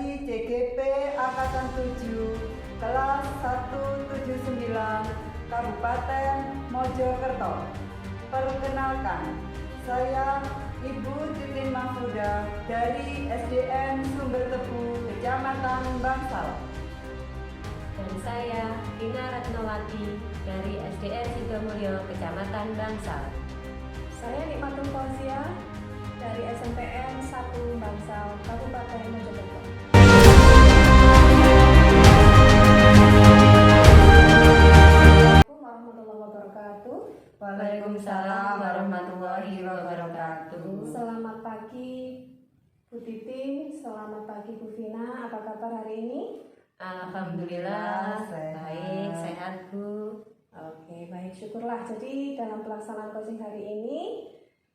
dari CGP Angkatan 7 kelas 179 Kabupaten Mojokerto. Perkenalkan, saya Ibu Titin Mahfuda dari SDN Sumber Tebu, Kecamatan Bangsal. Dan saya Rina Ratnawati dari SDN Sidomulyo, Kecamatan Bangsal. Saya Nikmatul Fauzia dari SMPN 1 Bangsal, Kabupaten Mojokerto. Assalamualaikum warahmatullahi wabarakatuh. Waalaikumsalam warahmatullahi wabarakatuh. Selamat pagi Bu Titin, selamat pagi Bu Vina. Apa kabar hari ini? Alhamdulillah, baik, sehat Bu. Oke, baik, syukurlah. Jadi dalam pelaksanaan coaching hari ini,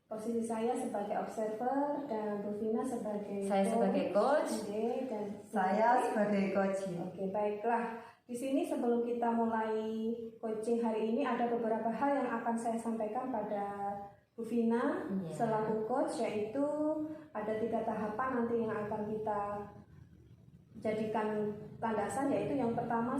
posisi saya sebagai observer dan Bu Vina sebagai coach. Oke, dan Saya sebagai coach. Oke, baiklah. Di sini sebelum kita mulai coaching hari ini ada beberapa hal yang akan saya sampaikan pada Bu Vina selaku coach, yaitu ada 3 tahapan nanti yang akan kita jadikan landasan, yaitu yang pertama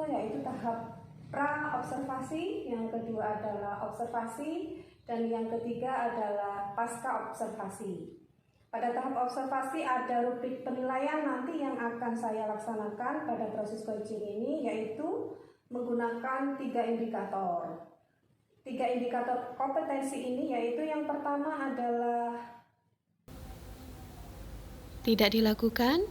yaitu tahap pra observasi, yang kedua adalah observasi, dan yang ketiga adalah pasca observasi. Pada tahap observasi ada rubrik penilaian nanti yang akan saya laksanakan pada proses coaching ini, yaitu menggunakan 3 indikator. 3 indikator kompetensi ini yaitu yang pertama adalah tidak dilakukan,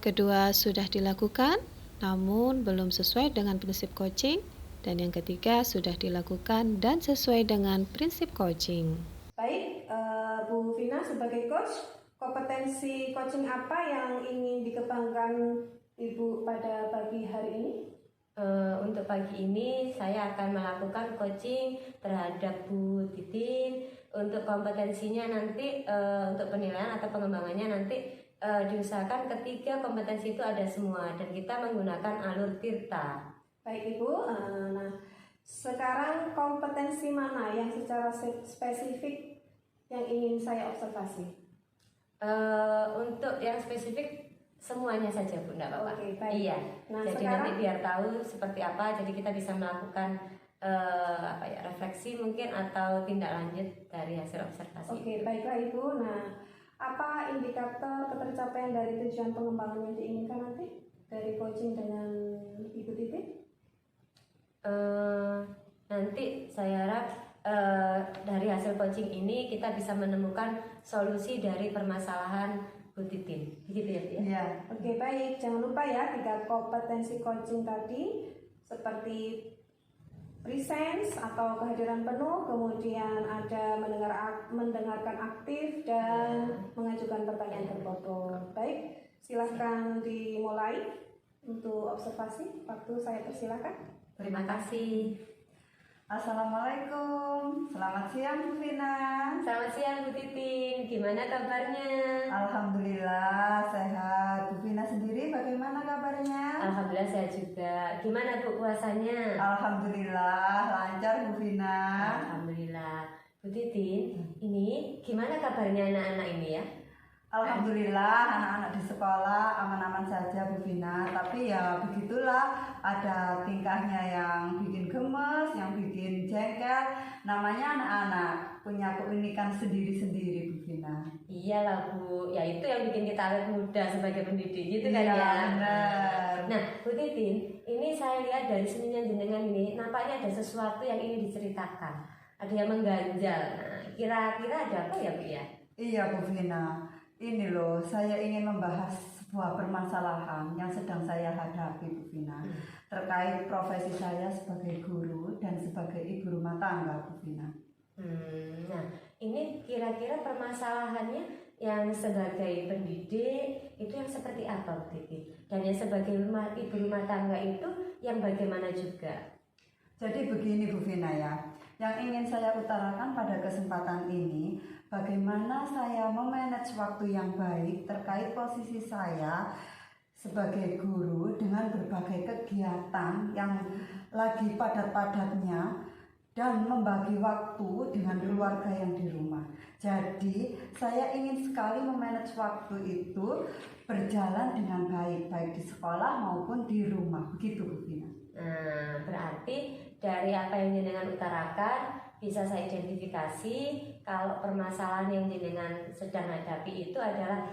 kedua sudah dilakukan namun belum sesuai dengan prinsip coaching, dan yang ketiga sudah dilakukan dan sesuai dengan prinsip coaching. Baik, Bu Vina sebagai coach, kompetensi coaching apa yang ingin dikembangkan Ibu pada pagi hari ini? Untuk pagi ini saya akan melakukan coaching terhadap Bu Titin. Untuk kompetensinya nanti untuk penilaian atau pengembangannya nanti diusahakan ketiga kompetensi itu ada semua dan kita menggunakan alur tirta. Baik Ibu, nah sekarang kompetensi mana yang secara spesifik yang ingin saya observasi? Untuk yang spesifik semuanya saja Bu, enggak apa-apa. Oke, baik. Iya. Nah, jadi sekarang nanti biar tahu seperti apa, jadi kita bisa melakukan refleksi mungkin atau tindak lanjut dari hasil observasi. Oke, baiklah Ibu. Nah, apa indikator ketercapaian dari tujuan pengembangan yang diinginkan nanti dari coaching dengan Ibu Titin? Nanti saya harap dari hasil coaching ini kita bisa menemukan solusi dari permasalahan Bu Titin. Begitu ya Bu ya? Iya. Oke, baik. Jangan lupa ya 3 kompetensi coaching tadi seperti presence atau kehadiran penuh, kemudian ada mendengarkan aktif dan mengajukan pertanyaan tertutup. Baik, silahkan dimulai untuk observasi. Waktu saya persilahkan. Terima kasih. Assalamualaikum, selamat siang Bu Vina. Selamat siang Bu Titin, gimana kabarnya? Alhamdulillah sehat. Bu Vina sendiri bagaimana kabarnya? Alhamdulillah saya juga. Gimana Bu puasanya? Alhamdulillah lancar Bu Vina. Alhamdulillah. Bu Titin, ini gimana kabarnya anak-anak ini ya? Alhamdulillah anak-anak di sekolah aman-aman saja Bu Vina. Tapi ya begitulah, ada tingkahnya yang bikin gemes, yang bikin jengkel. Namanya anak-anak, punya keunikan sendiri-sendiri Bu Vina. Iyalah Bu, ya itu yang bikin kita awet muda sebagai pendidik gitu kan ya. Benar. Nah Bu Titin, ini saya lihat dari seninya jenengan ini nampaknya ada sesuatu yang ingin diceritakan. Ada yang mengganjal. Nah, kira-kira ada apa ya Bu ya? Iya Bu Vina. Ini loh, saya ingin membahas sebuah permasalahan yang sedang saya hadapi Bu Vina, terkait profesi saya sebagai guru dan sebagai ibu rumah tangga Bu Vina. Nah, ini kira-kira permasalahannya yang sebagai pendidik itu yang seperti apa Bu Titin? Dan yang sebagai ibu rumah tangga itu yang bagaimana juga? Jadi begini Bu Vina ya, yang ingin saya utarakan pada kesempatan ini, bagaimana saya memanage waktu yang baik terkait posisi saya sebagai guru dengan berbagai kegiatan yang lagi padat-padatnya dan membagi waktu dengan keluarga yang di rumah. Jadi saya ingin sekali memanage waktu itu berjalan dengan baik, baik di sekolah maupun di rumah. Begitu Bu Vina. Nah, berarti dari apa yang jenengan utarakan bisa saya identifikasi kalau permasalahan yang jenengan sedang hadapi itu adalah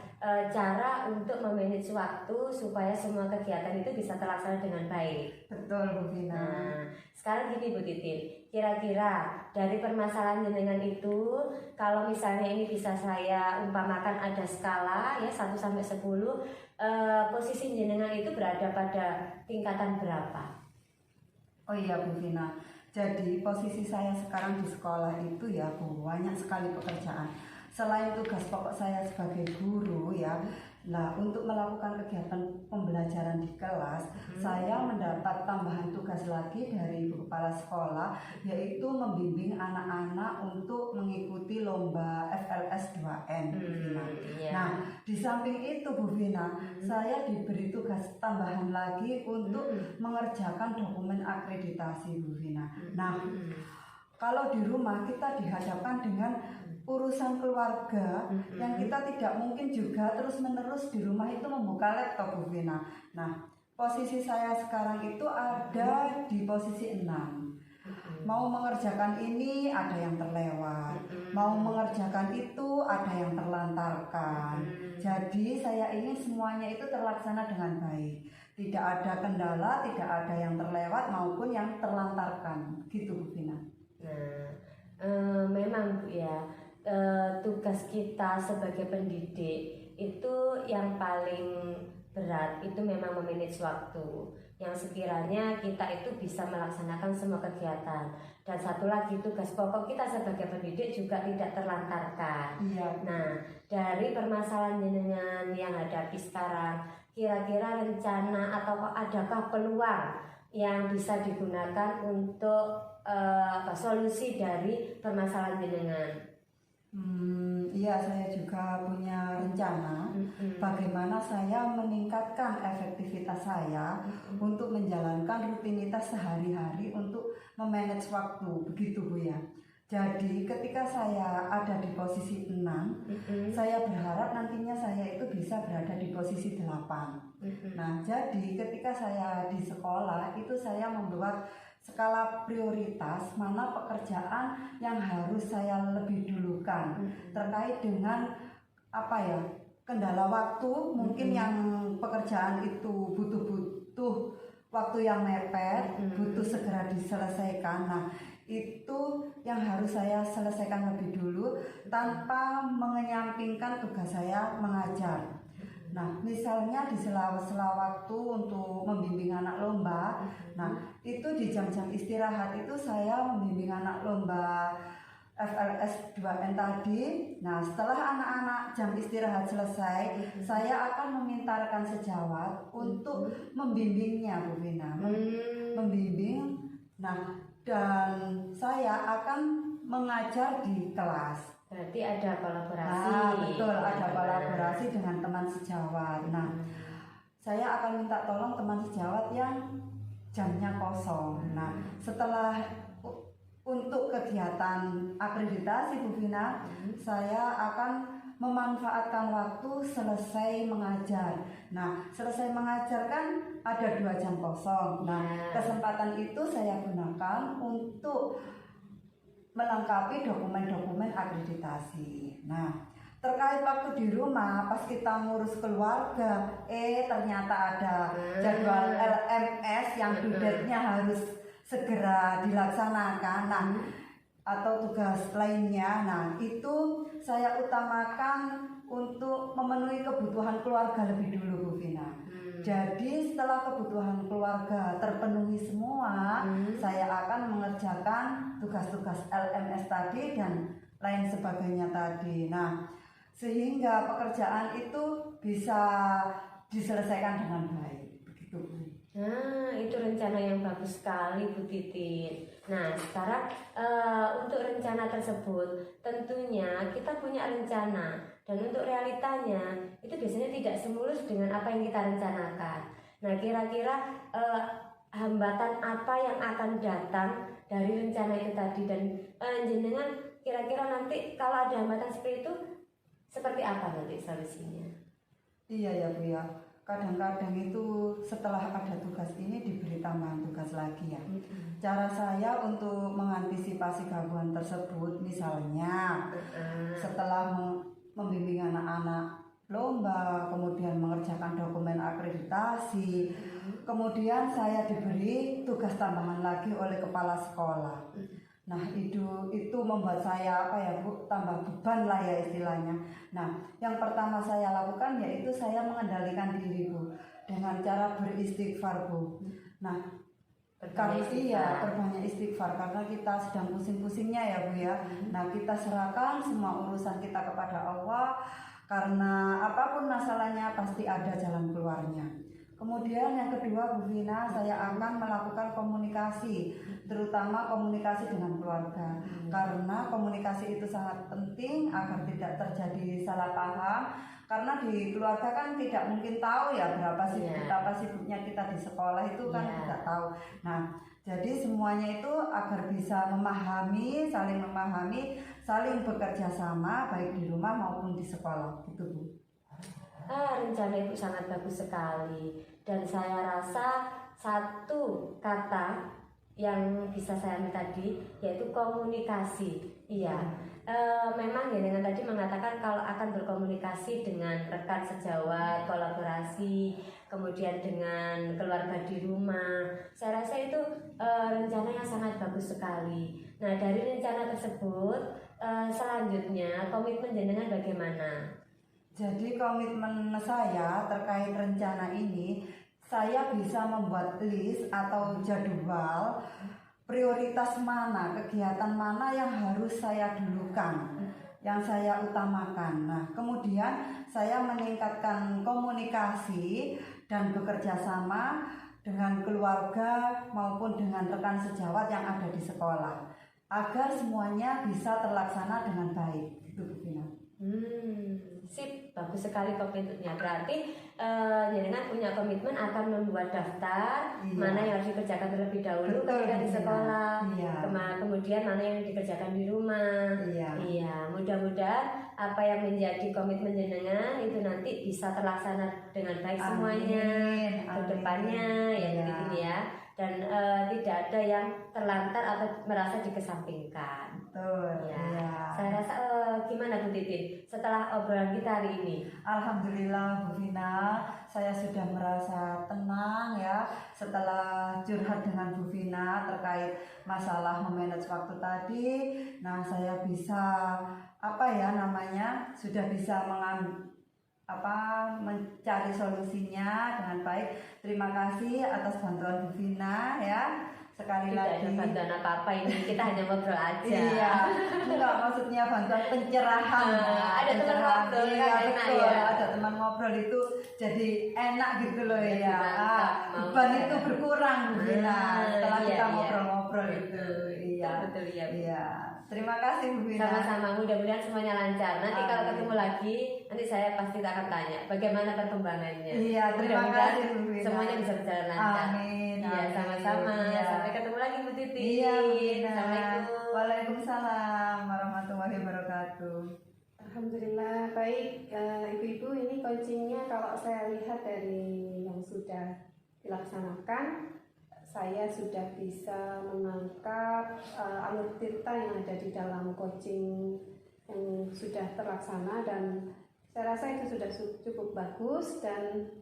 cara untuk memanage waktu supaya semua kegiatan itu bisa terlaksana dengan baik. Betul Bu Vina. Nah, sekarang gini Bu Titin, kira-kira dari permasalahan jenengan itu, kalau misalnya ini bisa saya umpamakan ada skala ya 1 sampai 10, posisi jenengan itu berada pada tingkatan berapa? Oh iya Bu Vina, jadi posisi saya sekarang di sekolah itu ya Bu, banyak sekali pekerjaan. Selain tugas pokok saya sebagai guru ya, nah untuk melakukan kegiatan pembelajaran di kelas, saya mendapat tambahan tugas lagi dari Ibu Kepala Sekolah, yaitu membimbing anak-anak untuk mengikuti lomba FLS 2N. Bu Vina. Iya. Nah, di samping itu Bu Vina, saya diberi tugas tambahan lagi untuk mengerjakan dokumen akreditasi Bu Vina. Nah, kalau di rumah kita dihadapkan dengan urusan keluarga yang kita tidak mungkin juga terus-menerus di rumah itu membuka laptop Bu Vina. Nah, posisi saya sekarang itu ada di posisi 6. Mau mengerjakan ini ada yang terlewat, mau mengerjakan itu ada yang terlantarkan. Jadi saya ingin semuanya itu terlaksana dengan baik. Tidak ada kendala, tidak ada yang terlewat maupun yang terlantarkan. Gitu Bu Vina. Nah, memang Bu ya, tugas kita sebagai pendidik itu yang paling berat itu memang memanage waktu, yang sekiranya kita itu bisa melaksanakan semua kegiatan. Dan satu lagi, tugas pokok kita sebagai pendidik juga tidak terlantarkan. Iya. Nah, dari permasalahan jenengan yang hadapi sekarang, kira-kira rencana atau adakah peluang yang bisa digunakan untuk solusi dari permasalahan jenengan? Iya, saya juga punya rencana bagaimana saya meningkatkan efektivitas saya untuk menjalankan rutinitas sehari-hari untuk memanage waktu, begitu Bu ya. Jadi ketika saya ada di posisi 6, saya berharap nantinya saya itu bisa berada di posisi 8. Nah, jadi ketika saya di sekolah itu saya membuat skala prioritas mana pekerjaan yang harus saya lebih dulukan terkait dengan apa ya, kendala waktu, mungkin yang pekerjaan itu butuh waktu yang mepet, butuh segera diselesaikan. Nah, itu yang harus saya selesaikan lebih dulu tanpa menyampingkan tugas saya mengajar. Nah, misalnya di sela-sela waktu untuk membimbing anak lomba, nah itu di jam-jam istirahat itu saya membimbing anak lomba FLS 2N tadi. Nah, setelah anak-anak jam istirahat selesai, saya akan memintakan sejawat untuk membimbingnya Bu Vina. Membimbing, nah dan saya akan mengajar di kelas. Berarti ada kolaborasi. Nah, betul, ada kolaborasi dengan teman sejawat. Nah, saya akan minta tolong teman sejawat yang jamnya kosong. Nah, setelah untuk kegiatan akreditasi Bu Vina, saya akan memanfaatkan waktu selesai mengajar. Nah, selesai mengajar kan ada 2 jam kosong. Nah, kesempatan itu saya gunakan untuk melengkapi dokumen-dokumen akreditasi. Nah, terkait waktu di rumah, pas kita ngurus keluarga, ternyata ada jadwal LMS yang due date-nya harus segera dilaksanakan. Nah, atau tugas lainnya. Nah, itu saya utamakan untuk memenuhi kebutuhan keluarga lebih dulu Bu Vina. Jadi setelah kebutuhan keluarga terpenuhi semua, saya akan mengerjakan tugas-tugas LMS tadi dan lain sebagainya tadi. Nah, sehingga pekerjaan itu bisa diselesaikan dengan baik. Begitu Bu. Nah, itu rencana yang bagus sekali Bu Titin. Nah, sekarang untuk rencana tersebut tentunya kita punya rencana, dan untuk realitanya itu biasanya tidak semulus dengan apa yang kita rencanakan. Nah, kira-kira hambatan apa yang akan datang dari rencana itu tadi, dan jenengan kira-kira nanti kalau ada hambatan seperti itu seperti apa nanti solusinya? Iya ya Bu ya. Kadang-kadang itu setelah ada tugas ini diberi tambahan tugas lagi ya. Cara saya untuk mengantisipasi gangguan tersebut misalnya setelah membimbing anak-anak lomba, kemudian mengerjakan dokumen akreditasi, kemudian saya diberi tugas tambahan lagi oleh kepala sekolah. Nah itu membuat saya apa ya Bu, tambah beban lah ya istilahnya. Nah yang pertama saya lakukan yaitu saya mengendalikan diri Bu dengan cara beristighfar Bu. Nah perbanyak istighfar karena kita sedang pusing-pusingnya ya Bu ya. Nah kita serahkan semua urusan kita kepada Allah, karena apapun masalahnya pasti ada jalan keluarnya. Kemudian yang kedua Bu Vina, saya akan melakukan komunikasi, terutama komunikasi dengan keluarga. Karena komunikasi itu sangat penting agar tidak terjadi salah paham. Karena di keluarga kan tidak mungkin tahu ya betapa sibuknya kita di sekolah itu kan tidak tahu. Nah, jadi semuanya itu agar bisa saling memahami, saling bekerja sama baik di rumah maupun di sekolah, gitu Bu. Rencana Ibu sangat bagus sekali, dan saya rasa satu kata yang bisa saya ambil tadi yaitu komunikasi. Iya, memang ya dengan tadi mengatakan kalau akan berkomunikasi dengan rekan sejawat, kolaborasi, kemudian dengan keluarga di rumah. Saya rasa itu rencana yang sangat bagus sekali. Nah dari rencana tersebut selanjutnya komitmen jenengan bagaimana? Jadi komitmen saya terkait rencana ini, saya bisa membuat list atau jadwal prioritas mana, kegiatan mana yang harus saya dulukan, yang saya utamakan. Nah, kemudian saya meningkatkan komunikasi dan bekerja sama dengan keluarga maupun dengan rekan sejawat yang ada di sekolah, agar semuanya bisa terlaksana dengan baik. Itu Bu Vina. Sip, bagus sekali komitmennya. Berarti jenengan punya komitmen akan membuat daftar mana yang harus dikerjakan terlebih dahulu ketika di sekolah, kemudian mana yang dikerjakan di rumah. Iya, mudah-mudahan apa yang menjadi komitmen jenengan itu nanti bisa terlaksana dengan baik semuanya ke depannya ya begitu ya. Dan tidak ada yang terlantar atau merasa dikesampingkan. Betul. Ya. Saya rasa gimana Bu Titin setelah obrolan kita hari ini? Alhamdulillah Bu Vina, saya sudah merasa tenang ya setelah curhat dengan Bu Vina terkait masalah memanage waktu tadi. Nah saya bisa sudah bisa mencari solusinya dengan baik. Terima kasih atas bantuan Bu Vina ya. Sekali lagi tidak ada bantuan apa-apa ini, kita hanya ngobrol aja. Iya, enggak maksudnya bantuan pencerahan. Ada teman ngobrol kan enak ya. Ada teman ngobrol itu jadi enak gitu loh ya. Beban itu berkurang Bu Vina setelah kita ngobrol-ngobrol itu. Betul ya. Iya. Terima kasih Bu Vina. Sama-sama, mudah-mudahan semuanya lancar. Nanti kalau ketemu lagi, nanti saya pasti akan tanya bagaimana perkembangannya. Iya, terima kasih Bu Vina. Semuanya bisa berjalan lancar. Amin. Iya, sama-sama. Sampai ketemu lagi Bu Titi. Iya, Bu Vina. Assalamualaikum. Waalaikumsalam warahmatullahi wabarakatuh. Alhamdulillah baik, ibu-ibu, ini coachingnya kalau saya lihat dari yang sudah dilaksanakan, saya sudah bisa menangkap alur tirta yang ada di dalam coaching yang sudah terlaksana, dan saya rasa itu sudah cukup bagus. Dan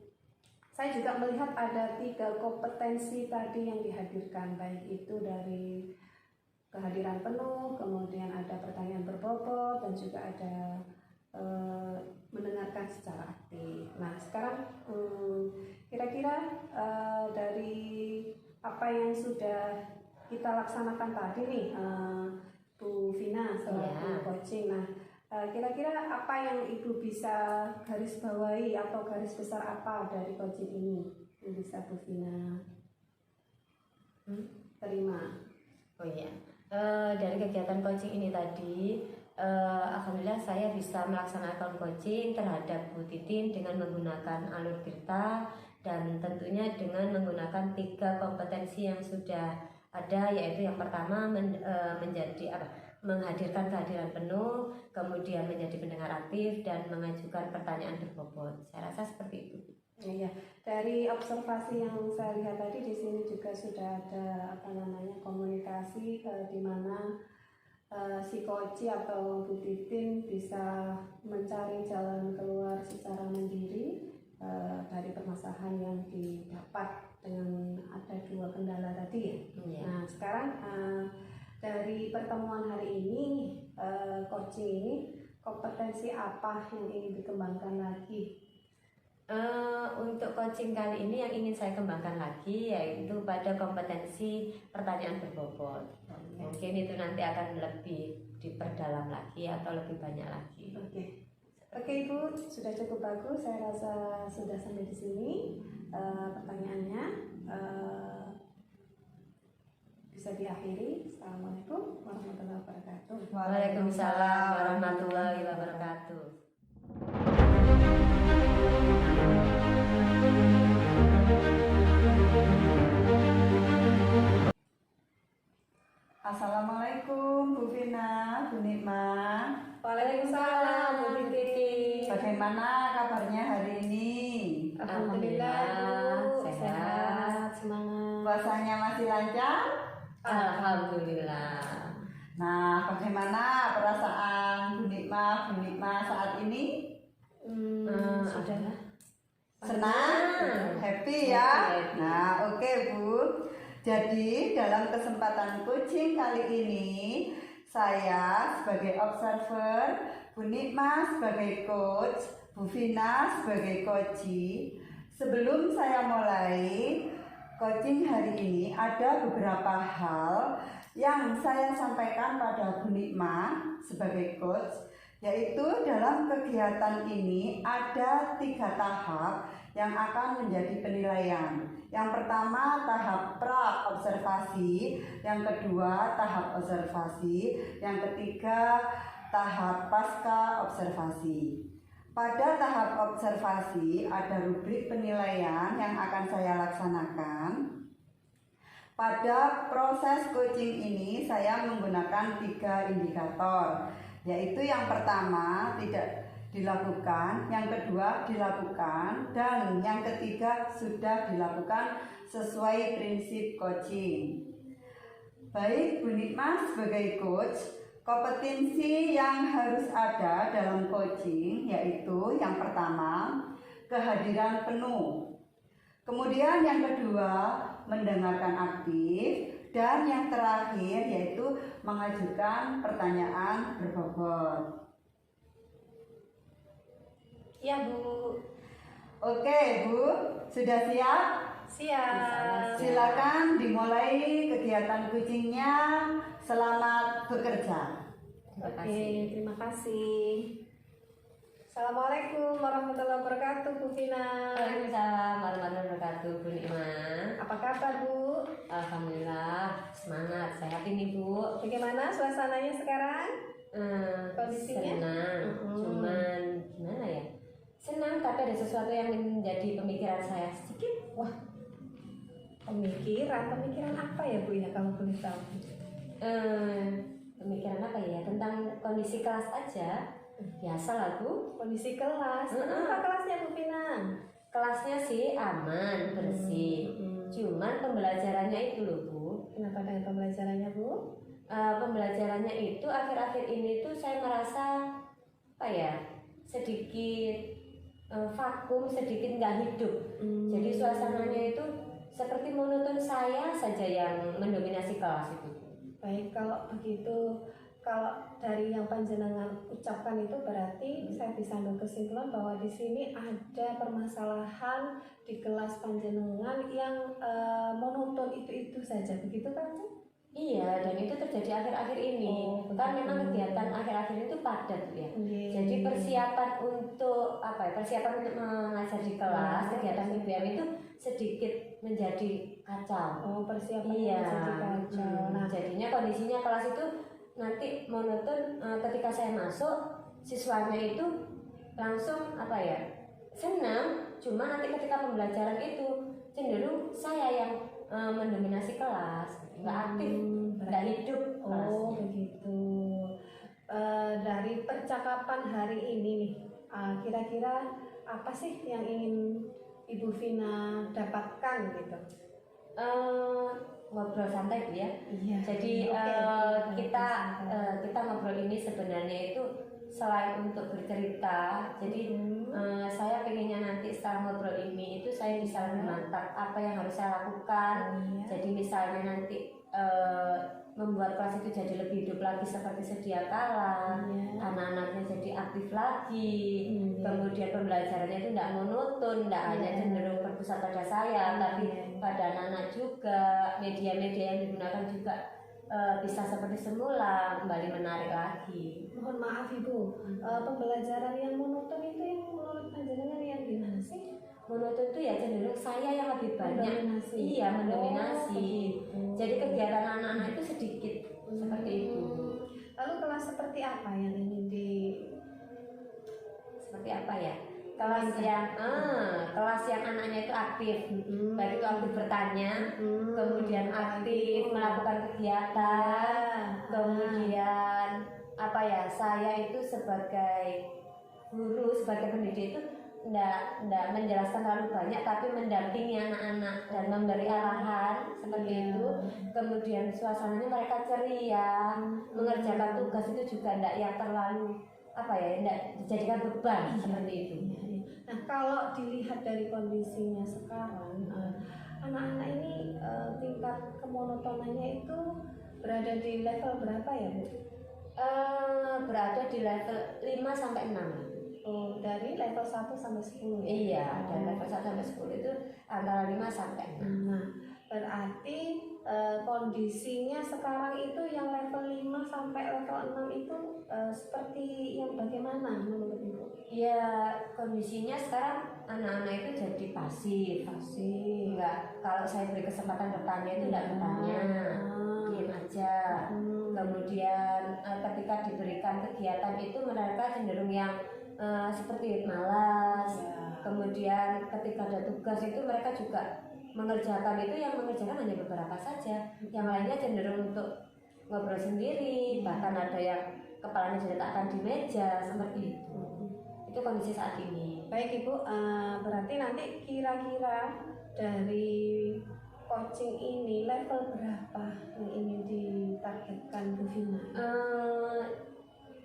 saya juga melihat ada 3 kompetensi tadi yang dihadirkan, baik itu dari kehadiran penuh, kemudian ada pertanyaan berbobot, dan juga ada mendengarkan secara aktif. Nah sekarang kira-kira dari apa yang sudah kita laksanakan tadi nih Bu Vina selaku coaching, nah kira-kira apa yang Ibu bisa garis bawahi atau garis besar apa dari coaching ini yang bisa Bu Vina terima? Oh iya, dari kegiatan coaching ini tadi, alhamdulillah saya bisa melaksanakan coaching terhadap Bu Titin dengan menggunakan alur tirta, dan tentunya dengan menggunakan 3 kompetensi yang sudah ada, yaitu yang pertama menghadirkan kehadiran penuh, kemudian menjadi pendengar aktif dan mengajukan pertanyaan berbobot. Saya rasa seperti itu. Iya, dari observasi yang saya lihat tadi di sini juga sudah ada komunikasi di mana si Koci atau Bu Titin bisa mencari jalan keluar secara mandiri dari permasalahan yang didapat dengan ada 2 kendala tadi ya. Iya. Nah sekarang dari pertemuan hari ini coaching ini kompetensi apa yang ingin dikembangkan lagi? Untuk coaching kali ini yang ingin saya kembangkan lagi yaitu pada kompetensi pertanyaan berbobot. Mungkin itu nanti akan lebih diperdalam lagi atau lebih banyak lagi. Oke Ibu, sudah cukup bagus. Saya rasa sudah sampai di sini pertanyaannya. Bisa diakhiri. Assalamualaikum warahmatullahi wabarakatuh. Waalaikumsalam warahmatullahi wabarakatuh. Assalamualaikum Bu Vina, Bu Nikma. Waalaikumsalam Bu Titi. Bagaimana kabarnya hari ini? Alhamdulillah Bu, sehat. semangat. Puasanya masih lancar? Alhamdulillah. Nah, bagaimana perasaan Bu Nikma saat ini? Sudah Senang? Happy ya? Happy. Nah, oke Bu. Jadi dalam kesempatan coaching kali ini saya sebagai observer, Bu Nikma sebagai coach, Bu Vina sebagai coachee. Sebelum saya mulai coaching hari ini ada beberapa hal yang saya sampaikan pada Bu Nikma sebagai coach, yaitu dalam kegiatan ini ada 3 tahap yang akan menjadi penilaian. Yang pertama tahap pra-observasi, yang kedua tahap observasi, yang ketiga tahap pasca observasi. Pada tahap observasi ada rubrik penilaian yang akan saya laksanakan. Pada proses coaching ini saya menggunakan 3 indikator, yaitu yang pertama tidak dilakukan, yang kedua dilakukan, dan yang ketiga sudah dilakukan sesuai prinsip coaching. Baik Bu Nikma sebagai coach, kompetensi yang harus ada dalam coaching yaitu yang pertama kehadiran penuh, kemudian yang kedua mendengarkan aktif, dan yang terakhir yaitu mengajukan pertanyaan berbobot. Ya Bu. Oke Bu, sudah siap? Siap. Silakan dimulai kegiatan coachingnya. Selamat bekerja. Terima kasih. Assalamualaikum warahmatullahi wabarakatuh Bu Vina. Waalaikumsalam warahmatullahi wabarakatuh, Bu Nikma. Apa kabar Bu? Alhamdulillah, semangat, sehat ini Bu. Bagaimana suasananya sekarang? Kondisinya? Senang, cuman gimana ya? Senang tapi ada sesuatu yang menjadi pemikiran saya sedikit. Wah, pemikiran apa ya Bu ya, kamu boleh tahu? Pemikiran apa ya? Tentang kondisi kelas aja. Biasa lah Bu. Kondisi kelas. Apa kelasnya Bu Vina? Kelasnya sih aman, bersih. Cuman pembelajarannya itu loh Bu. Kenapa dengan pembelajarannya Bu? Pembelajarannya itu akhir-akhir ini tuh saya merasa apa ya? Sedikit vakum, sedikit nggak hidup. Jadi suasananya itu seperti monoton, saya saja yang mendominasi kelas itu. Baik, kalau begitu, kalau dari yang panjenengan ucapkan itu berarti saya bisa ambil kesimpulan bahwa di sini ada permasalahan di kelas panjenengan yang monoton itu saja, begitu kan Bu? Iya, dan itu terjadi akhir-akhir ini. Kan memang kegiatan akhir-akhir itu padat ya. Jadi persiapan untuk apa ya? Persiapan untuk mengajar di kelas, kegiatan PBM itu sedikit menjadi kacau. Persiapan menjadi kacau. Nah, jadinya kondisinya kelas itu nanti monoton. Ketika saya masuk, siswanya itu langsung apa ya? Senang. Cuma nanti ketika pembelajaran itu cenderung saya yang mendominasi kelas, nggak aktif, nggak hidup Oh kelasnya. begitu. Dari percakapan hari ini nih, kira-kira apa sih yang ingin Ibu Vina dapatkan gitu? Ngobrol santai Bu ya. Iya. Jadi Oke. kita ngobrol ini sebenarnya itu selain untuk bercerita. Jadi saya pengennya nanti setelah ngobrol ini itu saya bisa lebih mantap apa yang harus saya lakukan. Iya. Jadi misalnya nanti membuat kelas itu jadi lebih hidup lagi seperti sedia kala, Iya. anak-anaknya jadi aktif lagi, Iya. kemudian pembelajarannya itu tidak monoton, tidak hanya Iya. cenderung berpusat pada saya, tapi Iya. pada anak-anak juga. Media-media yang digunakan juga bisa seperti semula, kembali menarik lagi. Mohon maaf Ibu, pembelajaran yang monoton itu yang menurut panjenengan yang gimana sih? Monoton itu ya cenderung saya yang lebih banyak, Mendominasi. iya mendominasi. Oh, begitu. Jadi kegiatan anak-anak itu sedikit seperti itu. Lalu kelas seperti apa yang ingin Seperti apa ya? Kelas yang anaknya itu aktif, baik itu aktif bertanya, kemudian aktif melakukan kegiatan, kemudian apa ya? Saya itu sebagai guru, sebagai pendidik itu ndak menjelaskan terlalu banyak, tapi mendampingi anak-anak dan memberi arahan seperti itu. Kemudian suasananya mereka ceria, mengerjakan tugas itu juga ndak yang terlalu apa ya, ndak dijadikan beban seperti itu. Nah, kalau dilihat dari kondisinya sekarang, anak-anak ini tingkat kemonotonannya itu berada di level berapa ya, Bu? Berada di level 5 sampai 6. Oh, dari level 1 sampai 10 ya? Iya, dan level 1 sampai 10 itu antara 5 sampai 6. Nah, berarti kondisinya sekarang itu yang level 5 sampai level 6 itu seperti yang bagaimana menurut Ibu? Ya, kondisinya sekarang anak-anak itu jadi pasif. Enggak, kalau saya beri kesempatan bertanya itu enggak bertanya, diam aja. Kemudian ketika diberikan kegiatan itu mereka cenderung yang seperti malas. Kemudian ketika ada tugas itu mereka juga mengerjakan itu, yang mengerjakan hanya beberapa saja, yang lainnya cenderung untuk ngobrol sendiri, bahkan ada yang kepalanya diletakkan di meja seperti itu. Itu kondisi saat ini. Baik Ibu, berarti nanti kira-kira dari coaching ini level berapa yang ingin ditargetkan Bu Vina?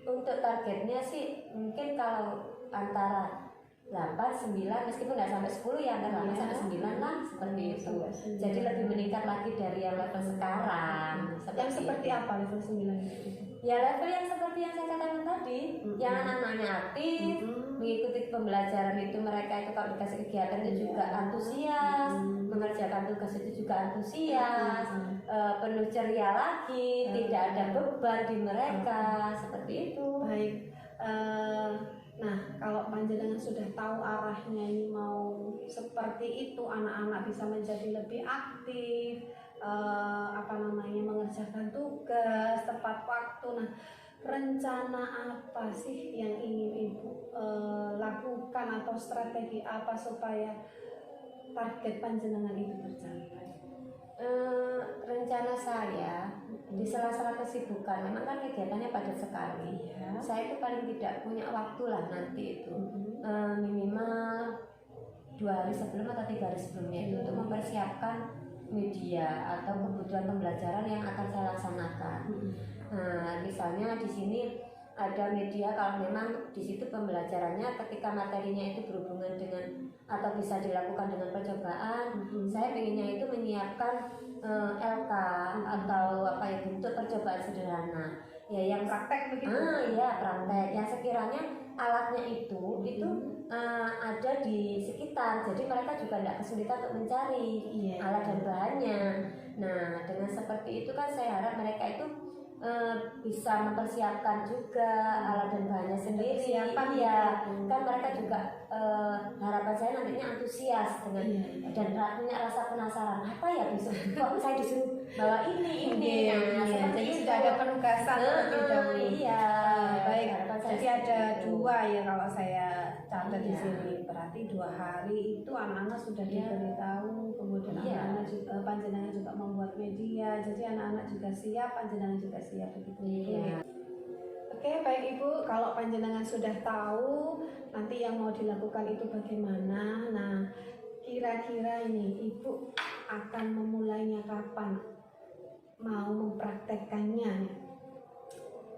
Untuk targetnya sih mungkin kalau antara 8, 9, meskipun nggak sampai 10 ya antara 8 sampai 9 lah seperti itu. Jadi lebih meningkat lagi dari yang level sekarang. Yang seperti itu. apa level 9 itu? Ya level yang seperti yang saya katakan tadi, yang anak-anaknya aktif, mengikuti pembelajaran itu, mereka itu kalau dikasih kegiatan itu juga antusias, mengerjakan tugas itu juga antusias, penuh ceria lagi, tidak ada beban di mereka, seperti itu. Baik. Nah, kalau panjenengan sudah tahu arahnya ini mau seperti itu, anak-anak bisa menjadi lebih aktif, mengerjakan tugas tepat waktu. Nah, rencana apa sih yang ingin Ibu lakukan, atau strategi apa supaya target panjenengan itu tercapai? Rencana saya di sela-sela kesibukan, memang kan kegiatannya padat sekali. Saya itu paling tidak punya waktu lah nanti itu minimal 2 hari sebelum atau 3 hari sebelumnya itu untuk mempersiapkan media atau kebutuhan pembelajaran yang akan saya laksanakan. Nah, misalnya di sini ada media, kalau memang di situ pembelajarannya ketika materinya itu berhubungan dengan atau bisa dilakukan dengan percobaan, saya pengennya itu menyiapkan LK atau bentuk percobaan sederhana, ya yang Praktek begitu? Iya, praktek yang sekiranya alatnya itu ada di sekitar, jadi mereka juga tidak kesulitan untuk mencari alat dan bahannya. Nah, dengan seperti itu kan saya harap mereka itu bisa mempersiapkan juga alat dan bahannya sendiri. Iya, kan mereka juga harapan saya nantinya antusias dengan dan punya rasa penasaran, apa ya besok kok saya disuruh bawa ini. Jadi sudah ada penugasan terlebih dahulu. Iya, baik. Jadi ada dua 2 ya kalau saya catat di sini. Berarti 2 hari itu anak-anak sudah diberitahu, kemudian anak-anak panjenengan juga membuat media, jadi anak-anak juga siap, panjenengan juga siap begitu. Iya. Oke, baik Ibu, kalau panjenengan sudah tahu nanti yang mau dilakukan itu bagaimana. Nah, kira-kira ini Ibu akan memulainya kapan? Mau mempraktekkannya?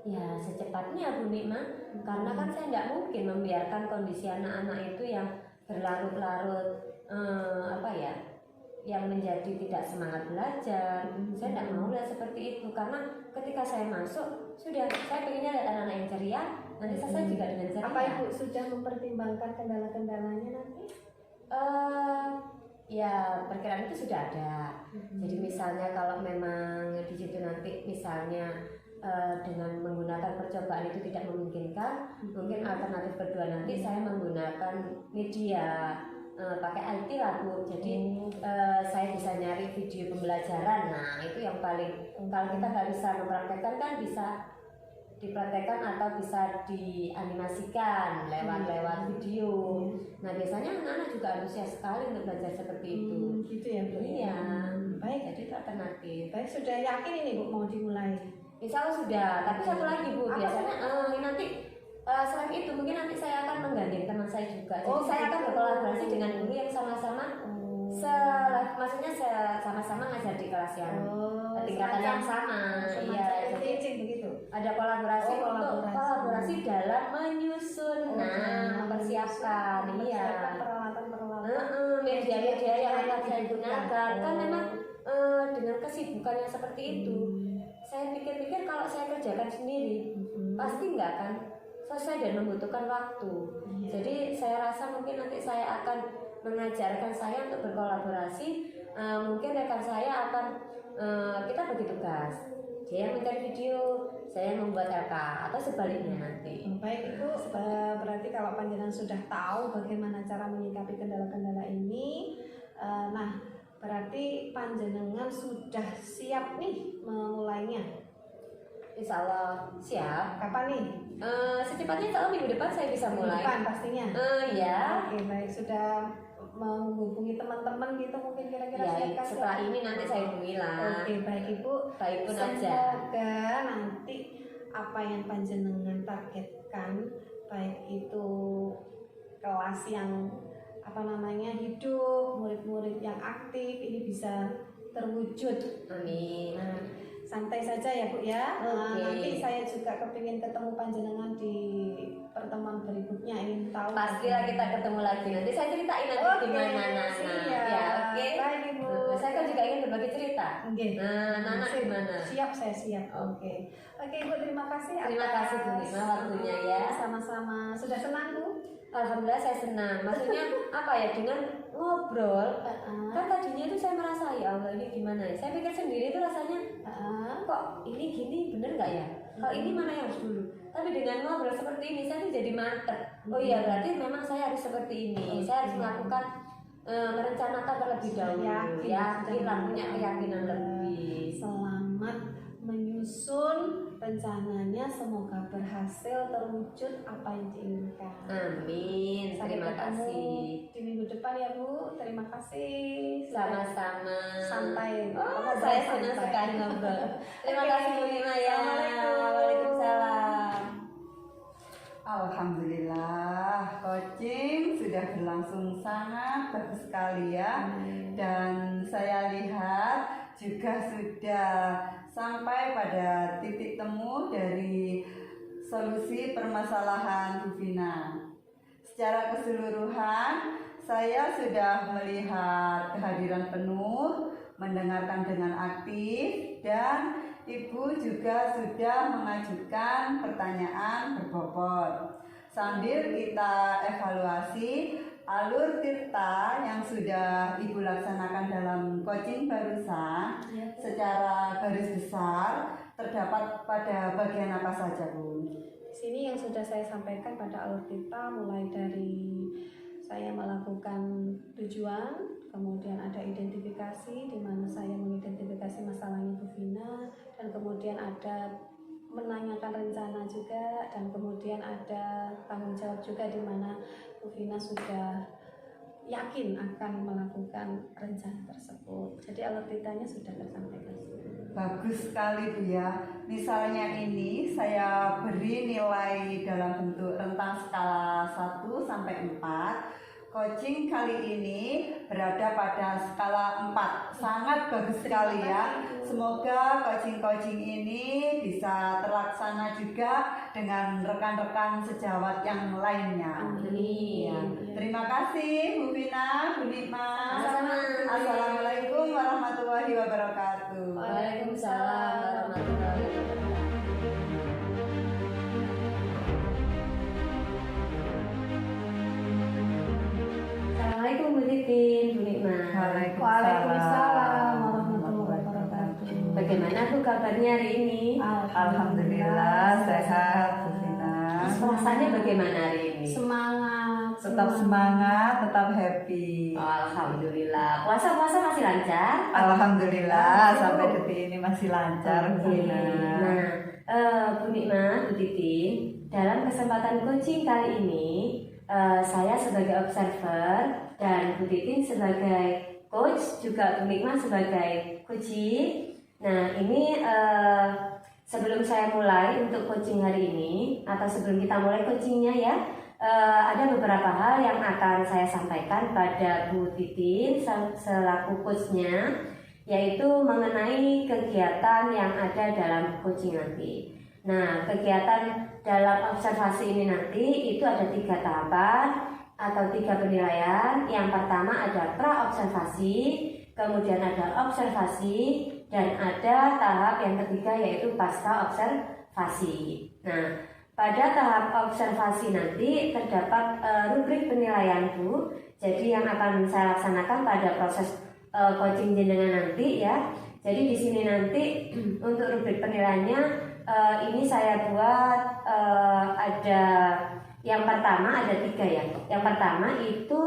Ya secepatnya Bu Nikma, karena kan saya tidak mungkin membiarkan kondisi anak-anak itu yang berlarut-larut yang menjadi tidak semangat belajar. Saya tidak mau lihat seperti itu, karena ketika saya masuk sudah saya pengennya lihat anak-anak yang ceria, nanti selesai juga dengan ceria. Apa Ibu sudah mempertimbangkan kendala-kendalanya nanti? Ya perkiraan itu sudah ada. Jadi misalnya kalau memang di situ nanti misalnya dengan menggunakan percobaan itu tidak memungkinkan, mungkin alternatif kedua nanti saya menggunakan media pakai IT lah Bu. Jadi saya bisa nyari video pembelajaran. Nah itu yang paling, kalau kita nggak bisa mempraktekkan kan bisa dipraktekkan atau bisa dianimasikan lewat video. Nah biasanya anak-anak juga antusias sekali untuk belajar seperti itu. Gitu ya Bu. Iya. Baik, Jadi itu alternatif. baik, sudah yakin ini Bu mau dimulai? Insya Allah sudah. Tapi satu lagi Bu, Apa? biasanya nanti selain itu mungkin nanti saya akan menggandeng teman saya juga. Jadi Oh, saya akan gitu. berkolaborasi dengan guru yang sama-sama maksudnya sama-sama ngajar di kelas yang tingkatan yang sama. Iya, jadi begitu. ada kolaborasi Oh, untuk kolaborasi. kolaborasi dalam menyusun, mempersiapkan, peralatan-peralatan. media-media yang akan saya gunakan. Kan memang dengan kesibukan yang seperti itu, saya pikir-pikir kalau saya kerjakan sendiri pasti nggak akan selesai dan membutuhkan waktu. Jadi saya rasa mungkin nanti saya akan mengajarkan saya untuk berkolaborasi. Mungkin rekan saya akan kita bagi tugas. Dia yang mencari video, saya yang membuat LK, atau sebaliknya nanti. Baik Ibu, berarti kalau panjenengan sudah tahu bagaimana cara menyikapi kendala-kendala ini, nah berarti panjenengan sudah siap nih memulainya. Insya Allah siap. Kapan nih? Secepatnya insya Allah minggu depan saya bisa mulai. Depan pastinya. Ya. Oke, baik, sudah menghubungi teman-teman gitu mungkin kira-kira Ya, siapkah? setelah ini nanti saya hubungi lah. Oke, baik Ibu. Baik pun aja. Semoga nanti apa yang panjenengan targetkan, baik itu kelas yang hidup, murid-murid yang aktif ini bisa terwujud. Amin. Nah, santai saja ya Bu ya. Oke. Nanti saya juga kepingin ketemu panjenengan di pertemuan berikutnya, ingin tahu. Pastilah kita ketemu lagi. Nanti saya ceritain nanti gimana Nana. siap. Ya, oke. Baik Ibu. Saya kan juga ingin berbagi cerita. Oke. Nah, Nana gimana? Siap, saya siap. Oke. Oke Ibu, terima kasih. Terima kasih Bu Nima waktunya ya. Sama-sama. Sudah senang Bu? Alhamdulillah saya senang. Maksudnya apa ya, dengan ngobrol kan tadinya itu saya merasa ya Allah ini gimana ya. Saya pikir sendiri itu rasanya kok ini gini bener nggak ya? Kalau ini mana yang harus dulu? Tapi dengan ngobrol seperti ini saya tuh jadi mantep. Oh iya berarti memang saya harus seperti ini. Saya harus melakukan merencanakan terlebih dahulu. Yakin lah, punya keyakinan lebih. Selamat menyusun rencananya, semoga berhasil terwujud apa yang diinginkan. Amin. Sampai Terima ketemu kasih. di minggu depan ya Bu. Terima kasih. Sama-sama. Santai. Oh, saya senang Santai. sekali ngobrol. Terima Oke. kasih Bu Nima ya. Assalamualaikum. Waalaikumsalam. Alhamdulillah, coaching sudah berlangsung sangat bagus sekali ya. Dan saya lihat juga sudah sampai pada titik temu dari solusi permasalahan Bu Vina. Secara keseluruhan, saya sudah melihat kehadiran penuh, mendengarkan dengan aktif, dan Ibu juga sudah mengajukan pertanyaan berbobot. Sambil kita evaluasi alur tirta yang sudah Ibu laksanakan dalam coaching barusan, secara garis besar terdapat pada bagian apa saja Bu? Di sini yang sudah saya sampaikan pada alur tirta, mulai dari saya melakukan tujuan, kemudian ada identifikasi di mana saya mengidentifikasi masalahnya Bu Vina, dan kemudian ada menanyakan rencana juga, dan kemudian ada tanggung jawab juga di mana Bu Vina sudah yakin akan melakukan rencana tersebut. Jadi alur-ditanya sudah tersampaikan. Bagus sekali Bu ya. Misalnya ini saya beri nilai dalam bentuk rentang skala 1 sampai 4. Coaching kali ini berada pada skala 4. Sangat bagus sekali ya. Semoga coaching-coaching ini bisa terlaksana juga dengan rekan-rekan sejawat yang lainnya. Amin. Ya. Terima kasih Bu Vina, Bu Nikma. Sama-sama. Assalamualaikum warahmatullahi wabarakatuh. Waalaikumsalam warahmatullahi wabarakatuh. Assalamualaikum Bu Titin, Bu Nikma. Waalaikumsalam warahmatullahi wabarakatuh. Bagaimana Bu kabarnya hari ini? Alhamdulillah sehat Bu Vina. Perasaannya bagaimana hari ini? Semangat. Tetap semangat, tetap happy. Alhamdulillah. Puasa-puasa masih lancar? Alhamdulillah sampai detik ini masih lancar Bu Vina. Nah, Bu Nikma, Bu Titin, dalam kesempatan coaching kali ini saya sebagai observer dan Bu Titin sebagai coach, juga Bu Nikma sebagai coaching. Nah, ini sebelum saya mulai untuk coaching hari ini, atau sebelum kita mulai coachingnya ya, ada beberapa hal yang akan saya sampaikan pada Bu Titin selaku coachnya, yaitu mengenai kegiatan yang ada dalam coaching nanti. Nah, kegiatan dalam observasi ini nanti itu ada 3 tahapan atau 3 penilaian. Yang pertama ada pra-observasi, kemudian ada observasi, dan ada tahap yang ketiga yaitu pasca observasi. Nah, pada tahap observasi nanti terdapat rubrik penilaian Bu. Jadi yang akan saya laksanakan pada proses coaching jenengan nanti ya. Jadi di sini nanti untuk rubrik penilaiannya ini saya buat ada yang pertama ada 3 ya. Yang pertama itu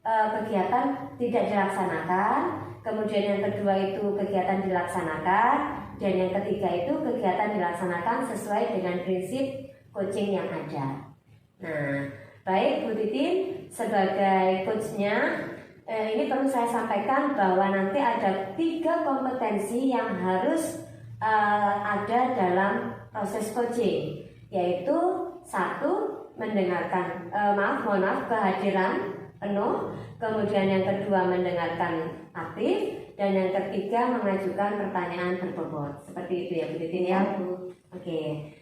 kegiatan tidak dilaksanakan, kemudian yang kedua itu kegiatan dilaksanakan, dan yang ketiga itu kegiatan dilaksanakan sesuai dengan prinsip coaching yang ada. Nah, baik Bu Titin sebagai coachnya, ini perlu saya sampaikan bahwa nanti ada 3 kompetensi yang harus ada dalam proses coaching, yaitu 1. Mendengarkan, mohon maaf kehadiran penuh, kemudian yang kedua mendengarkan aktif, dan yang ketiga mengajukan pertanyaan berbobot. Seperti itu ya Bu Titin ya Bu. Oke,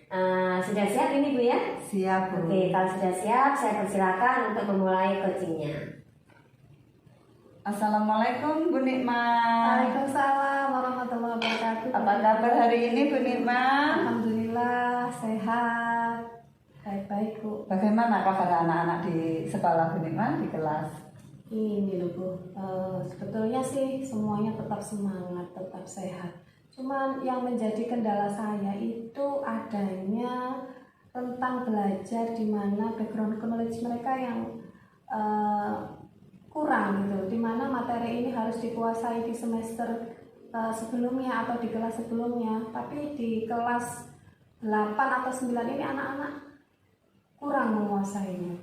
sudah siap ini Bu ya? Siap Bu. Oke, kalau sudah siap saya persilakan untuk memulai coachingnya. Assalamualaikum Bu Nikma. Waalaikumsalam warahmatullahi wabarakatuh. Apa kabar hari ini Bu Nikma? Alhamdulillah sehat. Baik-baik Bu. Bagaimana kabar anak-anak di sekolah Bu Nikma, di kelas? Ini loh Bu, sebetulnya sih semuanya tetap semangat, tetap sehat. Cuman yang menjadi kendala saya itu adanya tentang belajar di mana background knowledge mereka yang kurang gitu, di mana materi ini harus dikuasai di semester sebelumnya atau di kelas sebelumnya, tapi di kelas 8 atau 9 ini anak-anak kurang menguasainya.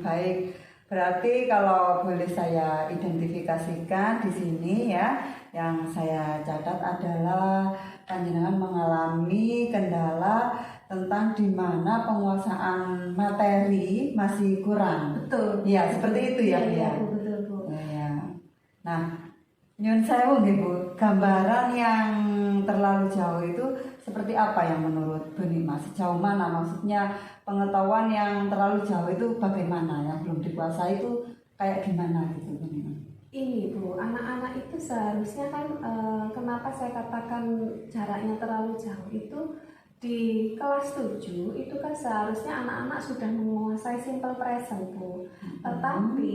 Baik, berarti kalau boleh saya identifikasikan di sini ya, yang saya catat adalah panjenengan mengalami kendala tentang di mana penguasaan materi masih kurang. Betul. Ya, seperti itu ya, Bu ya. Betul Bu. Ya. Nah, nyun sewu nggih Bu, gambaran yang terlalu jauh itu seperti apa yang menurut Bu Nikma? Sejauh mana, maksudnya pengetahuan yang terlalu jauh itu bagaimana, yang belum dikuasai itu kayak gimana gitu Bu Nikma? Ini Bu, anak-anak itu seharusnya kan kenapa saya katakan jaraknya terlalu jauh itu di kelas 7 itu kan seharusnya anak-anak sudah menguasai simple present Bu. Tetapi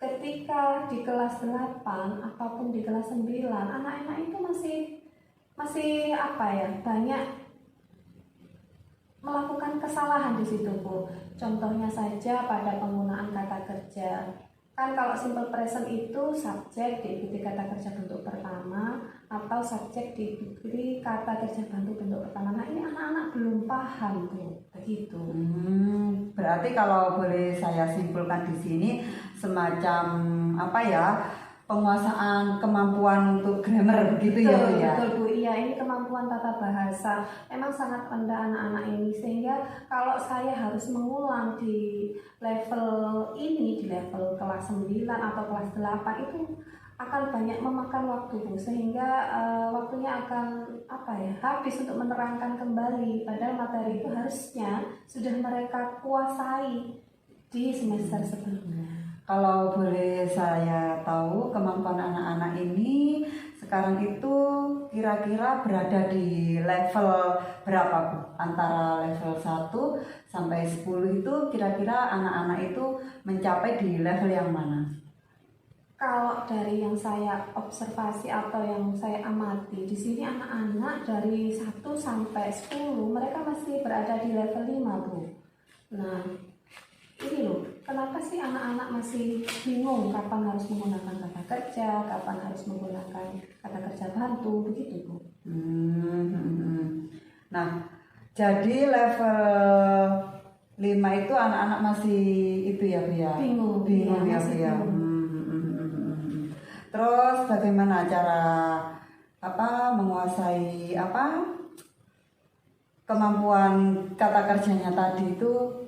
ketika di kelas 8 ataupun di kelas 9 anak-anak itu masih apa ya, banyak melakukan kesalahan di situ Bu. Contohnya saja pada penggunaan kata kerja. Kan kalau simple present itu subjek diikuti kata kerja bentuk pertama atau subjek diikuti kata kerja bantu bentuk pertama. Nah ini anak-anak belum paham tuh, begitu. Berarti kalau boleh saya simpulkan di sini semacam apa ya, penguasaan kemampuan untuk grammar begitu ya Bu ya. Betul Bu, iya ini kemampuan tata bahasa memang sangat rendah anak-anak ini, sehingga kalau saya harus mengulang di level ini, di level kelas 9 atau kelas 8 itu akan banyak memakan waktu Bu, sehingga waktunya akan habis untuk menerangkan kembali, padahal materi itu harusnya sudah mereka kuasai di semester sebelumnya. Kalau boleh saya tahu, kemampuan anak-anak ini sekarang itu kira-kira berada di level berapa Bu? Antara level 1 sampai 10 itu kira-kira anak-anak itu mencapai di level yang mana? Kalau dari yang saya observasi atau yang saya amati, di sini anak-anak dari 1 sampai 10 mereka masih berada di level 5 Bu. Nah ini loh, kenapa sih anak-anak masih bingung kapan harus menggunakan kata kerja, kapan harus menggunakan kata kerja bantu, begitu Bu. Nah, jadi level 5 itu anak-anak masih itu ya Bu ya? Bingung ya Bu ya. Terus bagaimana cara menguasai kemampuan kata kerjanya tadi itu?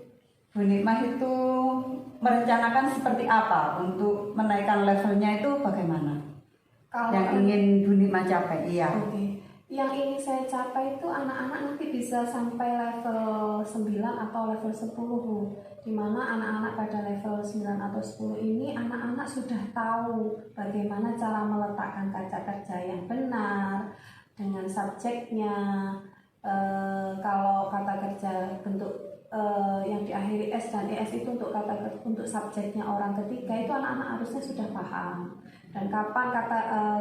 Bu Nikmah itu merencanakan seperti apa untuk menaikkan levelnya itu bagaimana? Kalau yang ingin Bu Nikmah capai, iya. Oke. Yang ingin saya capai itu anak-anak nanti bisa sampai level 9 atau level 10 Bu. Dimana anak-anak pada level 9 atau 10 ini anak-anak sudah tahu bagaimana cara meletakkan kata kerja yang benar dengan subjeknya. Kalau kata kerja bentuk yang diakhiri S dan ES itu untuk subjeknya orang ketiga itu anak-anak harusnya sudah paham, dan kapan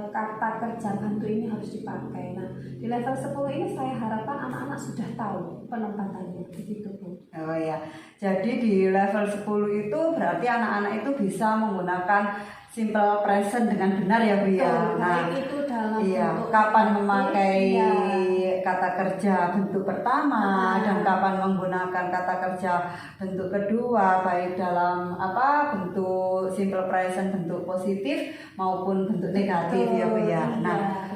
kata kerja bantu ini harus dipakai. Nah di level 10 ini saya harapkan anak-anak sudah tahu penempatannya, begitu Bu. Oh ya, jadi di level 10 itu berarti anak-anak itu bisa menggunakan simple present dengan benar ya Bu ya. Nah itu dalam bentuk kapan memakai kata kerja bentuk pertama dan kapan menggunakan kata kerja bentuk kedua, baik dalam bentuk simple present bentuk positif maupun bentuk negatif ya Bu ya. Nah,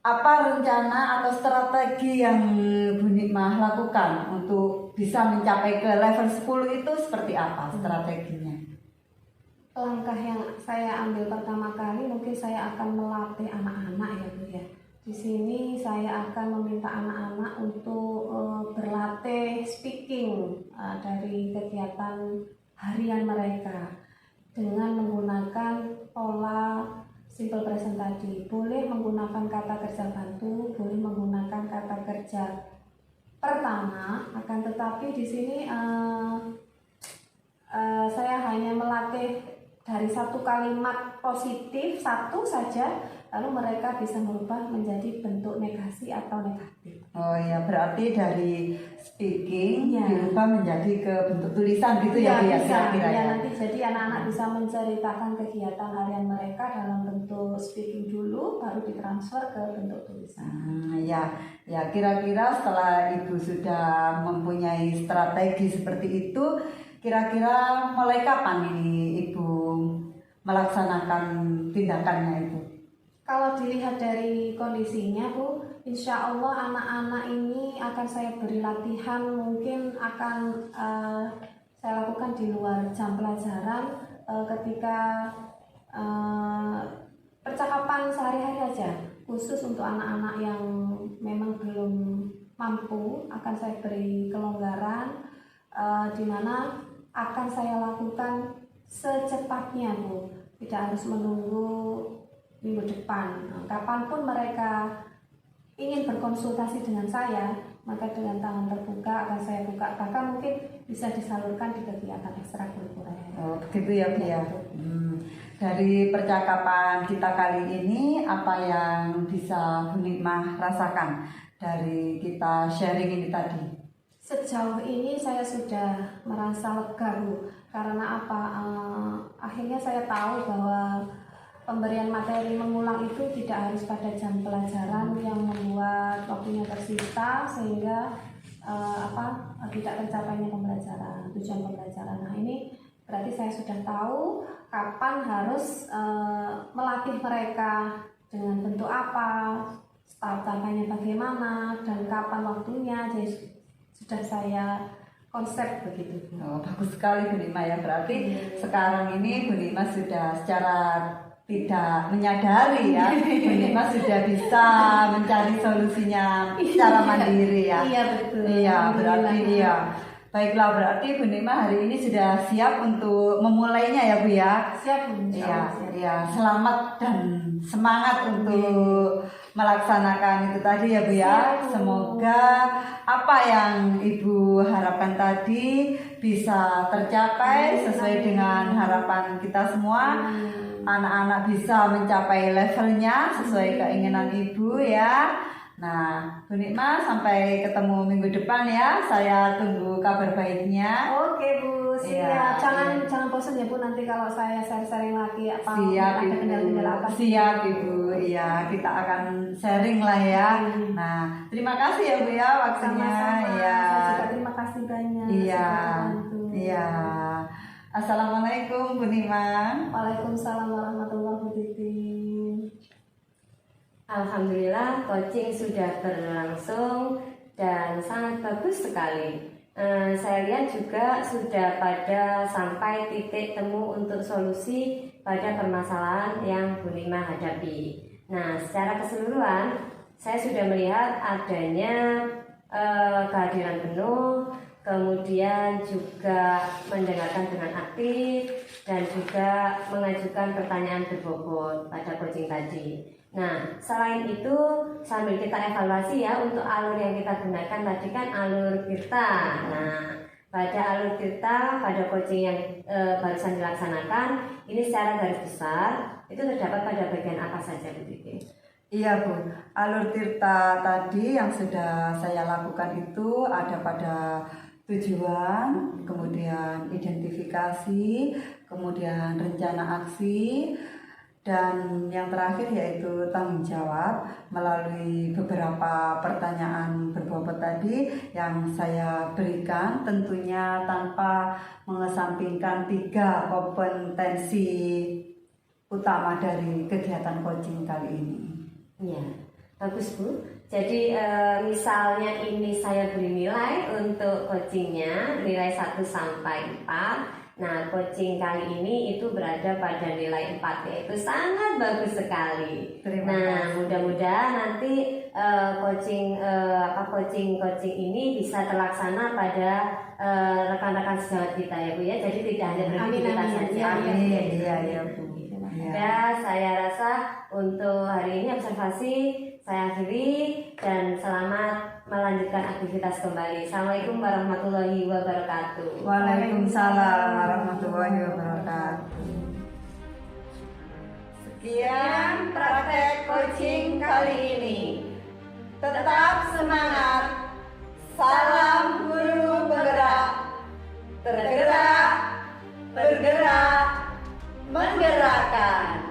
apa rencana atau strategi yang Bu Nikmah lakukan untuk bisa mencapai ke level 10 itu seperti apa strateginya? Langkah yang saya ambil pertama kali mungkin saya akan melatih anak-anak ya Bu ya. Di sini saya akan meminta anak-anak untuk berlatih speaking dari kegiatan harian mereka dengan menggunakan pola simple present tadi. Boleh menggunakan kata kerja bantu, boleh menggunakan kata kerja pertama, akan tetapi di sini saya hanya melatih dari satu kalimat positif satu saja, lalu mereka bisa merubah menjadi bentuk negasi atau negatif. Oh ya, berarti dari speaking dirubah menjadi ke bentuk tulisan gitu ya Bu ya, kira-kira ya. Nanti jadi anak-anak bisa menceritakan kegiatan harian mereka dalam bentuk speaking dulu, baru ditransfer ke bentuk tulisan. Ya kira-kira setelah Ibu sudah mempunyai strategi seperti itu, kira-kira mulai kapan ini Ibu melaksanakan tindakannya itu? Kalau dilihat dari kondisinya Bu, insya Allah anak-anak ini akan saya beri latihan, mungkin akan saya lakukan di luar jam pelajaran ketika percakapan sehari-hari aja, khusus untuk anak-anak yang memang belum mampu akan saya beri kelonggaran, di mana akan saya lakukan secepatnya Bu, tidak harus menunggu minggu depan. Kapanpun mereka ingin berkonsultasi dengan saya, maka dengan tangan terbuka akan saya buka, bahkan mungkin bisa disalurkan di kegiatan ekstrakurikuler. Oh begitu ya Bu ya. Dari percakapan kita kali ini, apa yang bisa Bu Nikmah rasakan dari kita sharing ini tadi? Sejauh ini saya sudah merasa lega, Bu. Karena apa? Akhirnya saya tahu bahwa pemberian materi mengulang itu tidak harus pada jam pelajaran yang membuat waktunya tersita sehingga tidak tercapainya pembelajaran, tujuan pembelajaran. Nah, ini berarti saya sudah tahu kapan harus melatih mereka dengan bentuk apa, start capainya bagaimana, dan kapan waktunya. Jadi sudah saya konsep begitu. Oh, bagus sekali Bu Nima ya. Berarti sekarang ini Bu Nima sudah secara tidak menyadari ya, Bu Nima sudah bisa mencari solusinya secara mandiri ya. Iya betul. Iya, berarti iya. Baiklah, berarti Bu Nima hari ini sudah siap untuk memulainya ya Bu ya. Siap Bu. Iya, iya. Selamat dan semangat untuk melaksanakan itu tadi ya Bu ya. Semoga apa yang Ibu harapkan tadi bisa tercapai sesuai dengan harapan kita semua. Anak-anak bisa mencapai levelnya sesuai keinginan Ibu ya. Nah, Bu Nikma sampai ketemu minggu depan ya. Saya tunggu kabar baiknya. Oke Bu, siap. Jangan bosan ya Bu, nanti kalau saya sharing lagi apa Siap ada Ibu. kendala-kendala apa. Siap Ibu. Iya, kita akan sharing lah ya. Nah, terima kasih ya Bu ya waktunya. Sama-sama. Iya. Saya juga terima kasih banyak. Iya. sudah membantu. Iya. Assalamualaikum Bu Nikma. Waalaikumsalam warahmatullahi wabarakatuh. Alhamdulillah coaching sudah berlangsung dan sangat bagus sekali. Saya lihat juga sudah pada sampai titik temu untuk solusi pada permasalahan yang Bu Nima hadapi. Nah, secara keseluruhan saya sudah melihat adanya kehadiran penuh, kemudian juga mendengarkan dengan aktif dan juga mengajukan pertanyaan berbobot pada coaching tadi. Nah, selain itu sambil kita evaluasi ya untuk alur yang kita gunakan tadi kan alur Tirta. Nah, pada alur Tirta pada coaching yang barusan dilaksanakan ini secara garis besar itu terdapat pada bagian apa saja Bu Titi? Iya Bu, alur Tirta tadi yang sudah saya lakukan itu ada pada tujuan, kemudian identifikasi, kemudian rencana aksi, dan yang terakhir yaitu tanggung jawab melalui beberapa pertanyaan berbobot tadi yang saya berikan, tentunya tanpa mengesampingkan 3 kompetensi utama dari kegiatan coaching kali ini. Ya, bagus Bu. Jadi misalnya ini saya beri nilai untuk coachingnya nilai 1 sampai 4. Nah, coaching kali ini itu berada pada nilai 4, yaitu sangat bagus sekali. Nah, mudah-mudahan nanti coaching ini bisa terlaksana pada rekan-rekan sejawat kita ya Bu ya. Jadi tidak hanya berhenti kita saja. Iya Bu. Ya, saya rasa untuk hari ini observasi saya akhiri dan selamat melanjutkan aktivitas kembali. Assalamualaikum warahmatullahi wabarakatuh. Waalaikumsalam warahmatullahi wabarakatuh. Sekian praktek coaching kali ini. Tetap semangat. Salam guru bergerak. Tergerak, bergerak, menggerakkan.